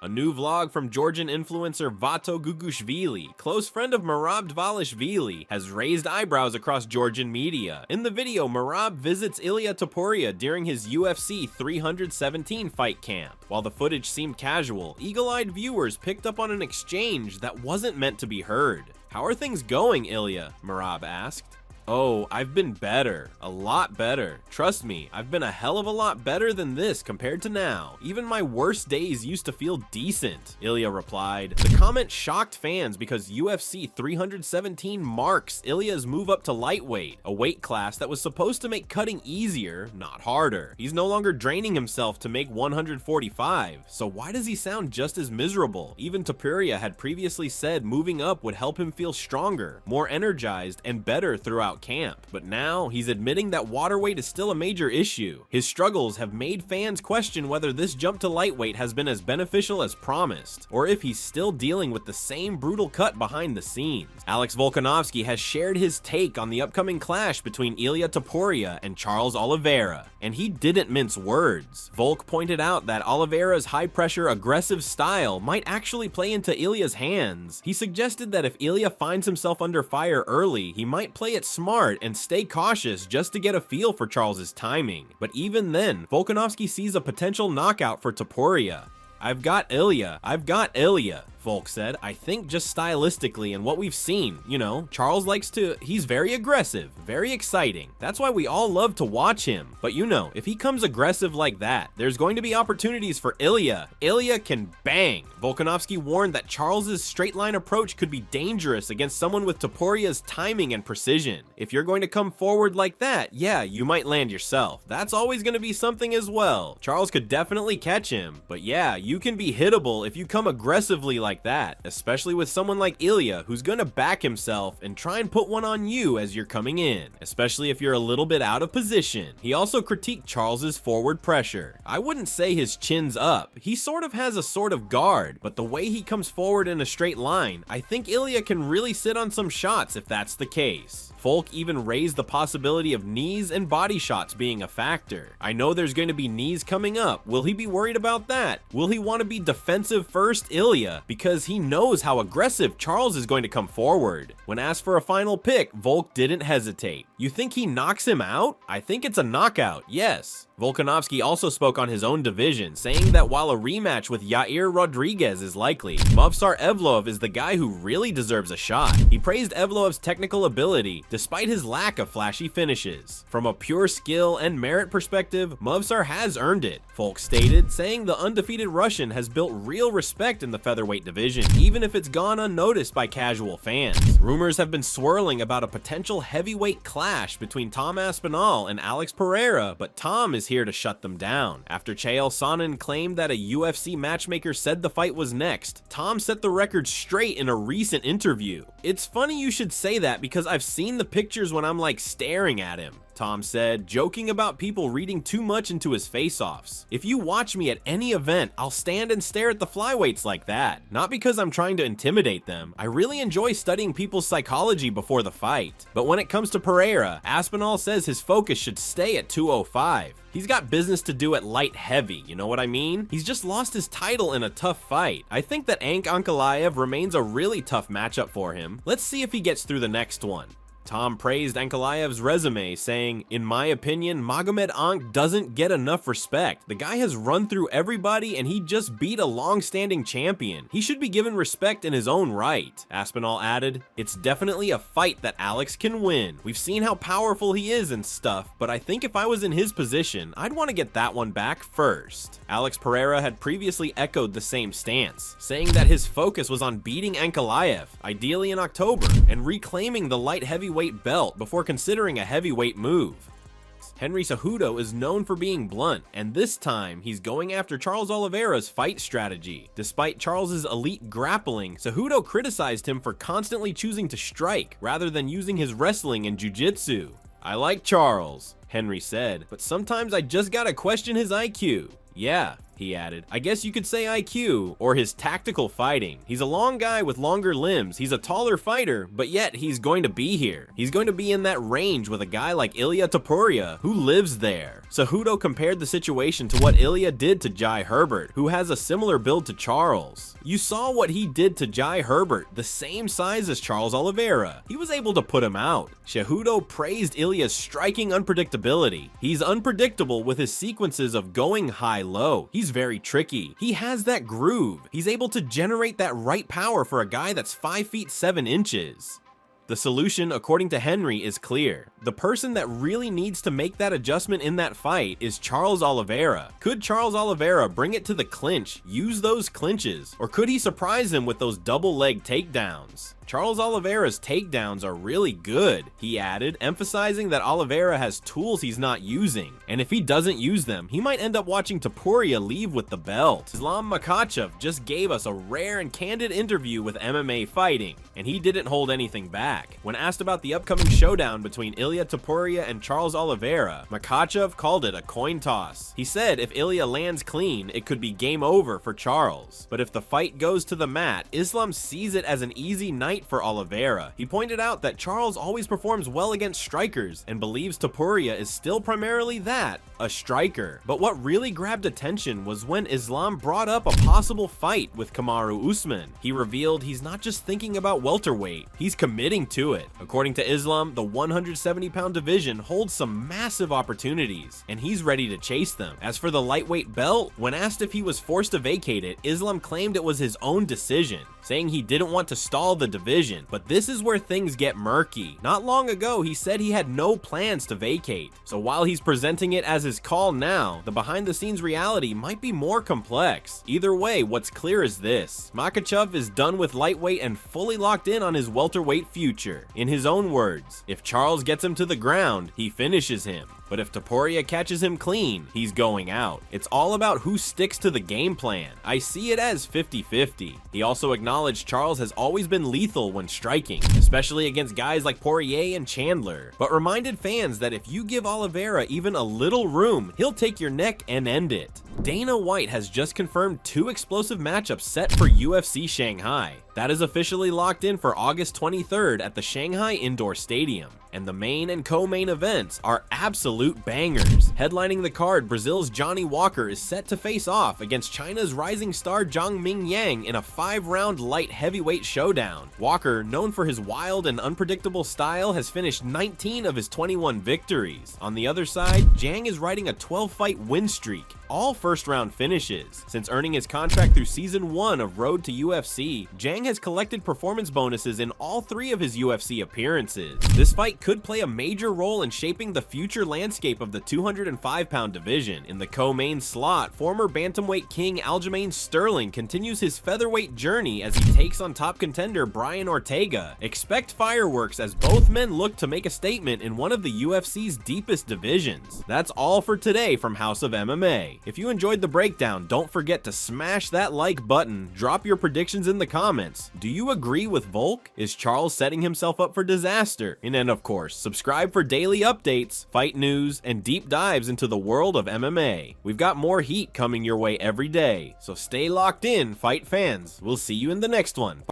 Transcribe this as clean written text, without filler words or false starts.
A new vlog from Georgian influencer Vato Gugushvili, close friend of Merab Dvalishvili, has raised eyebrows across Georgian media. In the video, Merab visits Ilia Topuria during his UFC 317 fight camp. While the footage seemed casual, eagle-eyed viewers picked up on an exchange that wasn't meant to be heard. "How are things going, Ilia?" Merab asked. "Oh, I've been better. A lot better. Trust me, I've been a hell of a lot better than this compared to now. Even my worst days used to feel decent," Ilia replied. The comment shocked fans because UFC 317 marks Ilia's move up to lightweight, a weight class that was supposed to make cutting easier, not harder. He's no longer draining himself to make 145, so why does he sound just as miserable? Even Topuria had previously said moving up would help him feel stronger, more energized, and better throughout camp, but now he's admitting that waterweight is still a major issue. His struggles have made fans question whether this jump to lightweight has been as beneficial as promised, or if he's still dealing with the same brutal cut behind the scenes. Alex Volkanovski has shared his take on the upcoming clash between Ilia Topuria and Charles Oliveira, and he didn't mince words. Volk pointed out that Oliveira's high-pressure, aggressive style might actually play into Ilia's hands. He suggested that if Ilia finds himself under fire early, he might play it smart and stay cautious just to get a feel for Charles's timing. But even then, Volkanovski sees a potential knockout for Topuria. I've got Ilia, Volk said. "I think just stylistically and what we've seen, Charles he's very aggressive, very exciting. That's why we all love to watch him. But if he comes aggressive like that, there's going to be opportunities for Ilia. Ilia can bang." Volkanovski warned that Charles's straight line approach could be dangerous against someone with Topuria's timing and precision. "If you're going to come forward like that, yeah, you might land yourself. That's always going to be something as well. Charles could definitely catch him, but yeah, you can be hittable if you come aggressively like that, especially with someone like Ilia who's gonna back himself and try and put one on you as you're coming in, especially if you're a little bit out of position." He also critiqued Charles's forward pressure. "I wouldn't say his chin's up. He sort of has a sort of guard, but the way he comes forward in a straight line, I think Ilia can really sit on some shots if that's the case." Volk even raised the possibility of knees and body shots being a factor. "I know there's going to be knees coming up. Will he be worried about that? Will he want to be defensive first, Ilia? Because he knows how aggressive Charles is going to come forward." When asked for a final pick, Volk didn't hesitate. "You think he knocks him out? I think it's a knockout, yes." Volkanovski also spoke on his own division, saying that while a rematch with Yair Rodriguez is likely, Movsar Evloev is the guy who really deserves a shot. He praised Evloev's technical ability, despite his lack of flashy finishes. "From a pure skill and merit perspective, Movsar has earned it," Volk stated, saying the undefeated Russian has built real respect in the featherweight division, even if it's gone unnoticed by casual fans. Rumors have been swirling about a potential heavyweight clash between Tom Aspinall and Alex Pereira, but Tom is here to shut them down. After Chael Sonnen claimed that a UFC matchmaker said the fight was next, Tom set the record straight in a recent interview. "It's funny you should say that because I've seen the pictures when I'm staring at him," Tom said, joking about people reading too much into his face-offs. "If you watch me at any event, I'll stand and stare at the flyweights like that. Not because I'm trying to intimidate them. I really enjoy studying people's psychology before the fight." But when it comes to Pereira, Aspinall says his focus should stay at 205. He's got business to do at light heavy, you know what I mean? He's just lost his title in a tough fight. I think that Ankalaev remains a really tough matchup for him. Let's see if he gets through the next one. Tom praised Ankalaev's resume, saying, "In my opinion, Magomed Ankh doesn't get enough respect. The guy has run through everybody and he just beat a long-standing champion. He should be given respect in his own right." Aspinall added, "It's definitely a fight that Alex can win. We've seen how powerful he is and stuff, but I think if I was in his position, I'd want to get that one back first." Alex Pereira had previously echoed the same stance, saying that his focus was on beating Ankalaev, ideally in October, and reclaiming the light heavyweight belt before considering a heavyweight move. Henry Cejudo is known for being blunt, and this time he's going after Charles Oliveira's fight strategy. Despite Charles's elite grappling, Cejudo criticized him for constantly choosing to strike rather than using his wrestling and jiu-jitsu. "I like Charles," Henry said, "but sometimes I just gotta question his IQ." Yeah, he added. I guess you could say IQ, or his tactical fighting. He's a long guy with longer limbs, he's a taller fighter, but yet he's going to be here. He's going to be in that range with a guy like Ilia Topuria, who lives there. Cejudo compared the situation to what Ilia did to Jai Herbert, who has a similar build to Charles. You saw what he did to Jai Herbert, the same size as Charles Oliveira. He was able to put him out. Cejudo praised Ilia's striking unpredictability. He's unpredictable with his sequences of going high-low. He's very tricky. He has that groove. He's able to generate that right power for a guy that's 5 feet 7 inches. The solution, according to Henry, is clear. The person that really needs to make that adjustment in that fight is Charles Oliveira. Could Charles Oliveira bring it to the clinch, use those clinches, or could he surprise him with those double leg takedowns? Charles Oliveira's takedowns are really good, he added, emphasizing that Oliveira has tools he's not using, and if he doesn't use them, he might end up watching Topuria leave with the belt. Islam Makhachev just gave us a rare and candid interview with MMA Fighting, and he didn't hold anything back. When asked about the upcoming showdown between Ilia Topuria and Charles Oliveira, Makhachev called it a coin toss. He said if Ilia lands clean, it could be game over for Charles, but if the fight goes to the mat, Islam sees it as an easy night for Oliveira. He pointed out that Charles always performs well against strikers and believes Topuria is still primarily that, a striker. But what really grabbed attention was when Islam brought up a possible fight with Kamaru Usman. He revealed he's not just thinking about welterweight, he's committing to it. According to Islam, the 170-pound division holds some massive opportunities, and he's ready to chase them. As for the lightweight belt, when asked if he was forced to vacate it, Islam claimed it was his own decision, saying he didn't want to stall the division. But this is where things get murky. Not long ago, he said he had no plans to vacate. So while he's presenting it as his call now, the behind-the-scenes reality might be more complex. Either way, what's clear is this: Makhachev is done with lightweight and fully locked in on his welterweight future. In his own words, if Charles gets him to the ground, he finishes him. But if Topuria catches him clean, he's going out. It's all about who sticks to the game plan. I see it as 50-50. He also acknowledged Charles has always been lethal when striking, especially against guys like Poirier and Chandler, but reminded fans that if you give Oliveira even a little room, he'll take your neck and end it. Dana White has just confirmed 2 explosive matchups set for UFC Shanghai. That is officially locked in for August 23rd at the Shanghai Indoor Stadium. And the main and co-main events are absolute bangers. Headlining the card, Brazil's Johnny Walker is set to face off against China's rising star Zhang Mingyang in a 5-round light heavyweight showdown. Walker, known for his wild and unpredictable style, has finished 19 of his 21 victories. On the other side, Zhang is riding a 12-fight win streak, all first-round finishes. Since earning his contract through Season 1 of Road to UFC, Zhang has collected performance bonuses in all 3 of his UFC appearances. This fight could play a major role in shaping the future landscape of the 205-pound division. In the co-main slot, former bantamweight king Aljamain Sterling continues his featherweight journey as he takes on top contender Brian Ortega. Expect fireworks as both men look to make a statement in one of the UFC's deepest divisions. That's all for today from House of MMA. If you enjoyed the breakdown, don't forget to smash that like button, drop your predictions in the comments. Do you agree with Volk? Is Charles setting himself up for disaster? And then, of course, subscribe for daily updates, fight news, and deep dives into the world of MMA. We've got more heat coming your way every day, so stay locked in, fight fans. We'll see you in the next one.